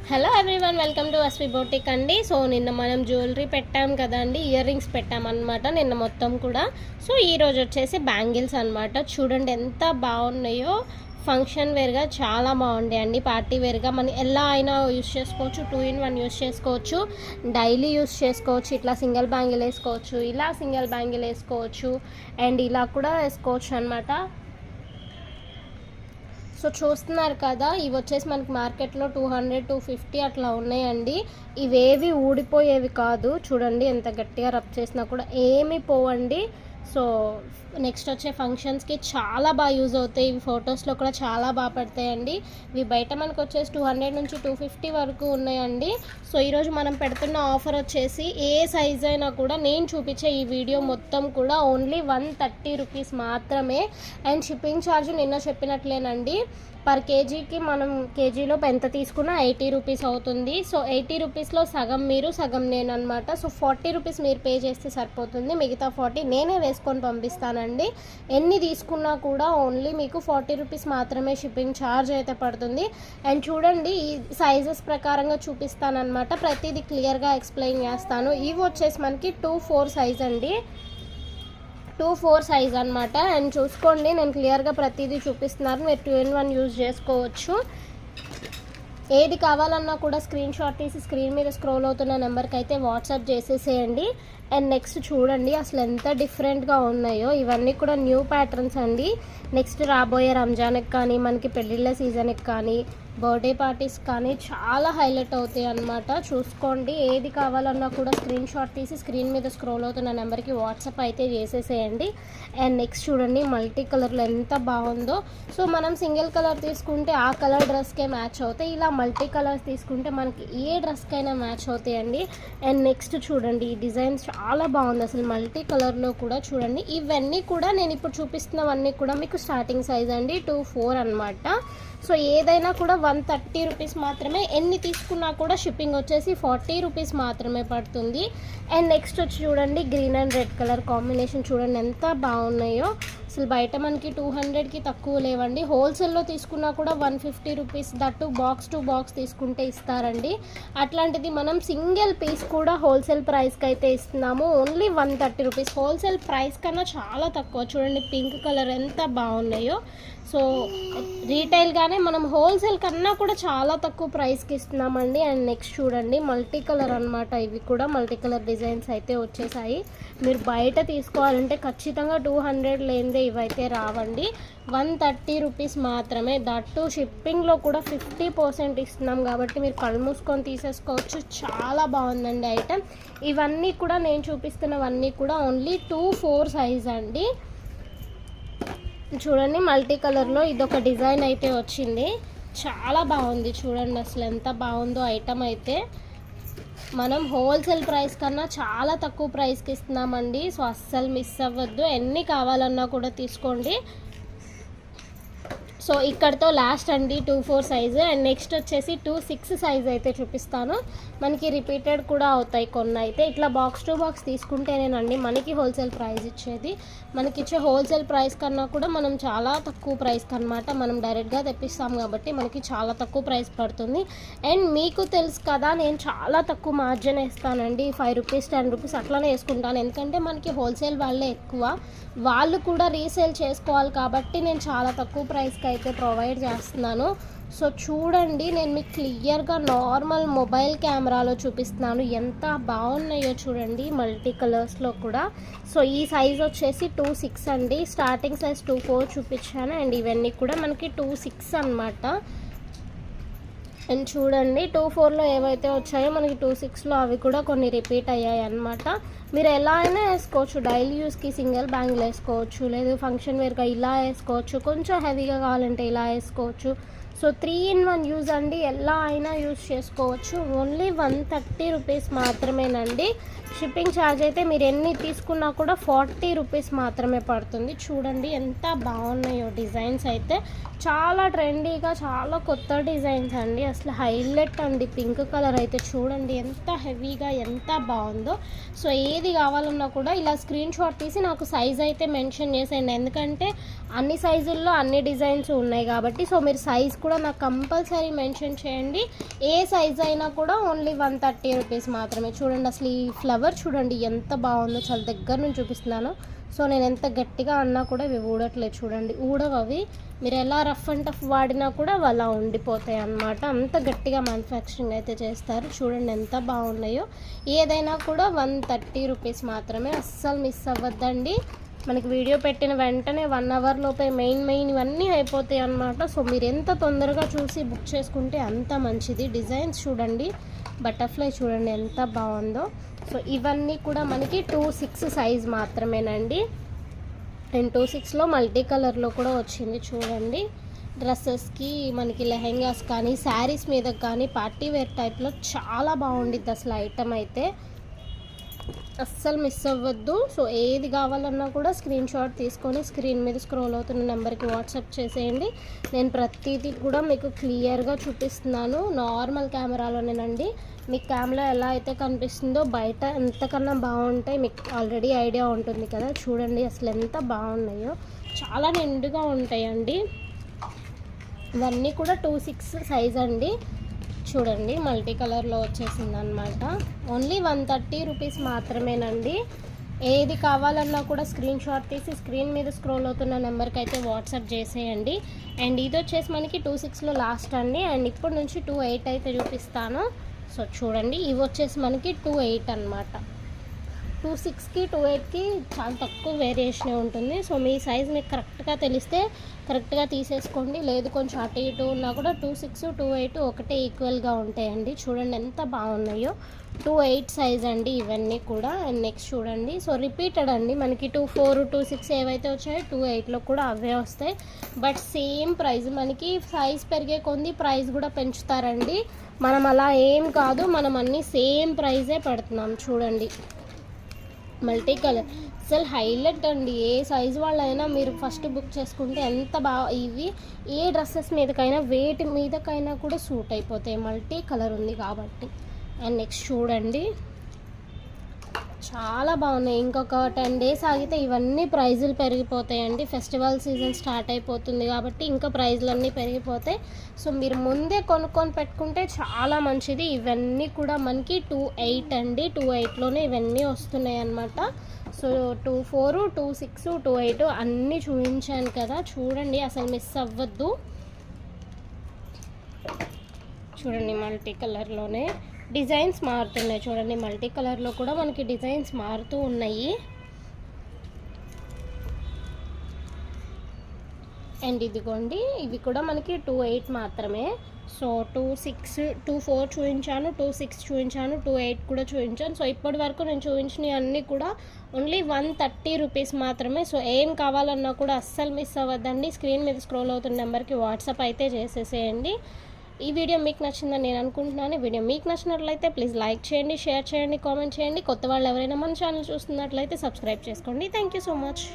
Hello everyone, welcome to Asvi boutique అండి. So నిన్న మనం జ్యువెలరీ పెట్టాం కదండి, ఇయర్ రింగ్స్ పెట్టామన్నమాట నిన్న మొత్తం కూడా. సో ఈరోజు వచ్చేసి బ్యాంగిల్స్ అనమాట. చూడండి ఎంత బాగున్నాయో. ఫంక్షన్ వేర్గా చాలా బాగుండే అండి. పార్టీ వేర్గా మనం ఎలా అయినా యూస్ చేసుకోవచ్చు, 2-in-1 యూస్ చేసుకోవచ్చు, డైలీ యూస్ చేసుకోవచ్చు. ఇట్లా సింగిల్ బ్యాంగిల్ వేసుకోవచ్చు, ఇలా సింగిల్ బ్యాంగిల్ వేసుకోవచ్చు, అండ్ ఇలా కూడా వేసుకోవచ్చు అనమాట. సో చూస్తున్నారు కదా, ఇవి వచ్చేసి మనకి మార్కెట్లో 200-250 అట్లా ఉన్నాయండి. ఇవేవి ఊడిపోయేవి కాదు. చూడండి ఎంత గట్టిగా రబ్ చేసినా కూడా ఏమి పోవండి. సో నెక్స్ట్ వచ్చే ఫంక్షన్స్కి చాలా బాగా యూజ్ అవుతాయి. ఇవి ఫొటోస్లో కూడా చాలా బాగా పడతాయండి. ఇవి బయట మనకు వచ్చేసి 200 నుంచి 250 వరకు ఉన్నాయండి. సో ఈరోజు మనం పెడుతున్న ఆఫర్ వచ్చేసి ఏ సైజ్ అయినా కూడా నేను చూపించే ఈ వీడియో మొత్తం కూడా ఓన్లీ 130 రూపీస్ మాత్రమే. అండ్ షిప్పింగ్ ఛార్జ్ నిన్న చెప్పినట్లేనండి. పర్ కేజీకి మనం కేజీలో ఎంత తీసుకున్నా 80 రూపీస్ అవుతుంది. సో 80 రూపీస్లో సగం మీరు సగం నేను అనమాట. సో 40 రూపీస్ మీరు పే చేస్తే సరిపోతుంది, మిగతా 40 నేనే వేసుకొని పంపిస్తానండి. ఎన్ని తీసుకున్నా కూడా ఓన్లీ మీకు 40 రూపీస్ మాత్రమే షిప్పింగ్ ఛార్జ్ అయితే పడుతుంది. అండ్ చూడండి, ఈ సైజెస్ ప్రకారంగా చూపిస్తానమాట, ప్రతిదీ క్లియర్గా ఎక్స్ప్లెయిన్ చేస్తాను. ఇవి వచ్చేసి మనకి 2-4 సైజ్ అండి, 2-4 సైజ్ అనమాట. అండ్ చూసుకోండి, నేను క్లియర్గా ప్రతిదీ చూపిస్తున్నాను. మీరు 2-in-1 యూజ్ చేసుకోవచ్చు. ఏది కావాలన్నా కూడా స్క్రీన్ షాట్ తీసి స్క్రీన్ మీద స్క్రోల్ అవుతున్న నెంబర్కి అయితే వాట్సాప్ చేసేసేయండి. అండ్ నెక్స్ట్ చూడండి అసలు ఎంత డిఫరెంట్గా ఉన్నాయో. ఇవన్నీ కూడా న్యూ ప్యాటర్న్స్ అండి. నెక్స్ట్ రాబోయే రంజాన్కి కానీ, మనకి పెళ్ళిళ్ళ సీజన్కి కానీ, బర్త్డే పార్టీస్ కానీ చాలా హైలైట్ అవుతాయి అన్నమాట. చూసుకోండి, ఏది కావాలన్నా కూడా స్క్రీన్ షాట్ తీసి స్క్రీన్ మీద స్క్రోల్ అవుతున్న నెంబర్కి వాట్సాప్ అయితే చేసేసేయండి. అండ్ నెక్స్ట్ చూడండి, మల్టీ కలర్లో ఎంత బాగుందో. సో మనం సింగిల్ కలర్ తీసుకుంటే ఆ కలర్ డ్రెస్కే మ్యాచ్ అవుతాయి, ఇలా మల్టీ కలర్స్ తీసుకుంటే మనకి ఏ డ్రెస్కైనా మ్యాచ్ అవుతాయండి. అండ్ నెక్స్ట్ చూడండి, ఈ డిజైన్ చాలా బాగుంది అసలు మల్టీ కలర్లో కూడా. చూడండి, ఇవన్నీ కూడా నేను ఇప్పుడు చూపిస్తున్నవన్నీ కూడా మీకు స్టార్టింగ్ సైజ్ అండి, 2-4 అనమాట. సో ఏదైనా కూడా 130 రూపీస్ మాత్రమే. ఎన్ని తీసుకున్నా కూడా షిప్పింగ్ వచ్చేసి 40 రూపీస్ మాత్రమే పడుతుంది. అండ్ నెక్స్ట్ వచ్చి చూడండి, green and red colour combination చూడండి ఎంత బాగున్నాయో. అసలు బయట మనకి 200కి తక్కువ లేవండి. హోల్సేల్లో తీసుకున్నా కూడా 150 rupees, that box to box తీసుకుంటే ఇస్తారండి. అట్లాంటిది మనం సింగిల్ పీస్ కూడా హోల్సేల్ ప్రైస్కి అయితే ఇస్తున్నాము, ఓన్లీ 130 రూపీస్. హోల్సేల్ ప్రైస్ కన్నా చాలా తక్కువ. చూడండి పింక్ కలర్ ఎంత బాగున్నాయో. సో రీటైల్గానే మనం హోల్సేల్ కన్నా కూడా చాలా తక్కువ ప్రైస్కి ఇస్తున్నామండి. అండ్ నెక్స్ట్ చూడండి, మల్టీ కలర్ అనమాట. ఇవి కూడా మల్టీ కలర్ డిజైన్స్ అయితే వచ్చేసాయి. మీరు బయట తీసుకోవాలంటే ఖచ్చితంగా 200 లేనిదే ఇవైతే రావండి. 130 రూపీస్ మాత్రమే. దట్టు షిప్పింగ్లో కూడా 50% ఇస్తున్నాం కాబట్టి మీరు కళ్ళు మూసుకొని తీసేసుకోవచ్చు. చాలా బాగుందండి ఐటమ్. ఇవన్నీ కూడా నేను చూపిస్తున్నవన్నీ కూడా ఓన్లీ 2-4 సైజ్ అండి. చూడండి, మల్టీ కలర్లో ఇదొక డిజైన్ అయితే వచ్చింది, చాలా బాగుంది. చూడండి అసలు ఎంత బాగుందో ఐటమ్ అయితే. మనం హోల్సేల్ ప్రైస్ కన్నా చాలా తక్కువ ప్రైస్కి ఇస్తున్నామండి. సో అస్సలు మిస్ అవ్వద్దు, ఎన్ని కావాలన్నా కూడా తీసుకోండి. సో ఇక్కడితో లాస్ట్ అండి 2-4 సైజు. అండ్ నెక్స్ట్ వచ్చేసి 2-6 సైజ్ అయితే చూపిస్తాను. మనకి రిపీటెడ్ కూడా అవుతాయి కొన్ని అయితే. ఇట్లా బాక్స్ టు బాక్స్ తీసుకుంటేనేనండి మనకి హోల్సేల్ ప్రైస్ ఇచ్చేది. మనకి ఇచ్చే హోల్సేల్ ప్రైస్ కన్నా కూడా మనం చాలా తక్కువ ప్రైస్కి అనమాట మనం డైరెక్ట్గా తెప్పిస్తాం కాబట్టి మనకి చాలా తక్కువ ప్రైస్ పడుతుంది. అండ్ మీకు తెలుసు కదా, నేను చాలా తక్కువ మార్జిన్ వేస్తానండి, 5 రూపీస్ 10 రూపీస్ అట్లానే వేసుకుంటాను. ఎందుకంటే మనకి హోల్సేల్ వాళ్ళే ఎక్కువ, వాళ్ళు కూడా రీసేల్ చేసుకోవాలి కాబట్టి నేను చాలా తక్కువ ప్రైస్కి అయితే ప్రొవైడ్ చేస్తున్నాను. సో చూడండి, నేను మీకు క్లియర్గా నార్మల్ మొబైల్ కెమెరాలో చూపిస్తున్నాను, ఎంత బాగున్నాయో చూడండి మల్టీ కలర్స్లో కూడా. సో ఈ సైజ్ వచ్చేసి 2-6 అండి. స్టార్టింగ్ సైజ్ 2-4 చూపించాను. అండ్ ఇవన్నీ కూడా మనకి 2-6 అనమాట. అండ్ చూడండి, 2-4లో ఏవైతే వచ్చాయో మనకి 2-6లో అవి కూడా కొన్ని రిపీట్ అయ్యాయి అన్నమాట. మీరు ఎలా అయినా వేసుకోవచ్చు, డైలీ యూస్కి సింగిల్ బ్యాంగిల్ వేసుకోవచ్చు, లేదు ఫంక్షన్ వేర్గా ఇలా వేసుకోవచ్చు, కొంచెం హెవీగా కావాలంటే ఇలా వేసుకోవచ్చు. సో 3-in-1 యూజ్ అండి, ఎలా అయినా యూజ్ చేసుకోవచ్చు. ఓన్లీ 130 రూపీస్ మాత్రమేనండి. షిప్పింగ్ ఛార్జ్ అయితే మీరు ఎన్ని తీసుకున్నా కూడా 40 రూపీస్ మాత్రమే పడుతుంది. చూడండి ఎంత బాగున్నాయో డిజైన్స్ అయితే. చాలా ట్రెండీగా చాలా కొత్త డిజైన్స్ అండి. అసలు హైలైట్ అండి. పింక్ కలర్ అయితే చూడండి ఎంత హెవీగా ఎంత బాగుందో. సో ఏది కావాలన్నా కూడా ఇలా స్క్రీన్ షాట్ తీసి నాకు సైజ్ అయితే మెన్షన్ చేసేయండి, ఎందుకంటే అన్ని సైజుల్లో అన్ని డిజైన్స్ ఉన్నాయి కాబట్టి. సో మీరు సైజ్ కూడా నాకు కంపల్సరీ మెన్షన్ చేయండి. ఏ సైజ్ అయినా కూడా ఓన్లీ 130 రూపీస్ మాత్రమే. చూడండి అసలు ఈ ఫ్లవర్ చూడండి ఎంత బాగుందో, చాలా దగ్గర నుంచి చూపిస్తున్నాను. సో నేను ఎంత గట్టిగా అన్నా కూడా ఇవి ఊడట్లేదు చూడండి, ఊడవు అవి. మీరు ఎలా రఫ్ అండ్ టఫ్ వాడినా కూడా అలా ఉండిపోతాయి అన్నమాట. అంత గట్టిగా మ్యానుఫ్యాక్చరింగ్ అయితే చేస్తారు. చూడండి ఎంత బాగున్నాయో. ఏదైనా కూడా 130 రూపీస్ మాత్రమే, అస్సలు మిస్ అవ్వద్దండి. మనకి వీడియో పెట్టిన వెంటనే 1 అవర్ లోపే మెయిన్ ఇవన్నీ అయిపోతాయి అన్నమాట. సో మీరు ఎంత తొందరగా చూసి బుక్ చేసుకుంటే అంత మంచిది. డిజైన్స్ చూడండి, బటర్ఫ్లై చూడండి ఎంత బాగుందో. సో ఇవన్నీ కూడా మనకి 26 సైజ్ మాత్రమేనండి. అండ్ 26లో మల్టీ కలర్లో కూడా వచ్చింది చూడండి. డ్రెస్సెస్కి, మనకి లెహెంగాస్ కానీ శారీస్ మీద కానీ పార్టీ వేర్ టైప్లో చాలా బాగుండిద్ది అసలు ఐటమ్ అయితే. అస్సలు మిస్ అవ్వద్దు. సో ఏది కావాలన్నా కూడా స్క్రీన్ షాట్ తీసుకొని స్క్రీన్ మీద స్క్రోల్ అవుతున్న నెంబర్కి వాట్సాప్ చేసేయండి. నేను ప్రతిదీ కూడా మీకు క్లియర్గా చూపిస్తున్నాను నార్మల్ కెమెరాలోనేనండి. మీకు కెమెరా ఎలా అయితే కనిపిస్తుందో బయట ఎంతకన్నా బాగుంటాయి, మీకు ఆల్రెడీ ఐడియా ఉంటుంది కదా. చూడండి అసలు ఎంత బాగున్నాయో, చాలా నిండుగా ఉంటాయండి. ఇవన్నీ కూడా 26 సైజ్ అండి. చూడండి మల్టీ కలర్లో వచ్చేసింది అనమాట. ఓన్లీ 130 రూపీస్ మాత్రమేనండి. ఏది కావాలన్నా కూడా స్క్రీన్ షాట్ తీసి స్క్రీన్ మీద స్క్రోల్ అవుతున్న నెంబర్కి అయితే వాట్సాప్ చేసేయండి. అండ్ ఇది వచ్చేసి మనకి 26లో లాస్ట్ అండి. అండ్ ఇప్పటి నుంచి 28 అయితే చూపిస్తాను. సో చూడండి ఇవి వచ్చేసి మనకి 28 అనమాట. 26కి 28కి చాలా తక్కువ వేరియేషనే ఉంటుంది. సో మీ సైజ్ మీకు కరెక్ట్గా తెలిస్తే కరెక్ట్గా తీసేసుకోండి. లేదు కొంచెం అటు ఇటు ఉన్నా కూడా 26, 28 ఒకటే ఈక్వల్గా ఉంటాయండి. చూడండి ఎంత బాగున్నాయో. 28 సైజ్ అండి ఇవన్నీ కూడా. అండ్ నెక్స్ట్ చూడండి, సో రిపీటెడ్ అండి. మనకి 24, 26 ఏవైతే వచ్చాయో 28లో కూడా అవే వస్తాయి. బట్ సేమ్ ప్రైస్, మనకి సైజ్ పెరిగే కొంది ప్రైస్ కూడా పెంచుతారండి. మనం అలా ఏం కాదు, మనం అన్నీ సేమ్ ప్రైజే పెడుతున్నాం. చూడండి మల్టీ కలర్ అసలు హైలైట్ అండి. ఏ సైజు వాళ్ళైనా మీరు ఫస్ట్ బుక్ చేసుకుంటే ఎంత బాగా, ఇవి ఏ డ్రెస్సెస్ మీదకైనా వేటి మీదకైనా కూడా సూట్ అయిపోతాయి, మల్టీ కలర్ ఉంది కాబట్టి. అండ్ నెక్స్ట్ చూడండి చాలా బాగున్నాయి. ఇంకొక 10 డేస్ ఆగితే ఇవన్నీ ప్రైజులు పెరిగిపోతాయండి. ఫెస్టివల్ సీజన్ స్టార్ట్ అయిపోతుంది కాబట్టి ఇంకా ప్రైజులు అన్నీ పెరిగిపోతాయి. సో మీరు ముందే కొనుక్కొని పెట్టుకుంటే చాలా మంచిది. ఇవన్నీ కూడా మనకి 28 అండి. 28లోనే ఇవన్నీ వస్తున్నాయి అన్నమాట. సో 24, 26, 28 అన్నీ చూపించాను కదా. చూడండి అసలు మిస్ అవ్వద్దు. చూడండి మల్టీ కలర్లోనే డిజైన్స్ మారుతున్నాయి. చూడండి మల్టీ కలర్లో కూడా మనకి డిజైన్స్ మారుతూ ఉన్నాయి. అండ్ ఇదిగోండి ఇవి కూడా మనకి 28 మాత్రమే. సో 26, 24 చూపించాను, 26 చూపించాను, 28 కూడా చూపించాను. సో ఇప్పటి వరకు నేను చూపించినవి అన్నీ కూడా ఓన్లీ 130 రూపీస్ మాత్రమే. సో ఏం కావాలన్నా కూడా అస్సలు మిస్ అవ్వద్దండి. స్క్రీన్ మీద స్క్రోల్ అవుతున్న నెంబర్కి వాట్సాప్ అయితే చేసేసేయండి. ఈ వీడియో మీకు నచ్చిందని నేను అనుకుంటున్నాను. వీడియో మీకు నచ్చినట్లయితే ప్లీజ్ లైక్ చేయండి, షేర్ చేయండి, కామెంట్ చేయండి. కొత్త వాళ్ళు ఎవరైనా మన ఛానల్ చూస్తున్నట్లయితే సబ్స్క్రైబ్ చేసుకోండి. Thank you so much.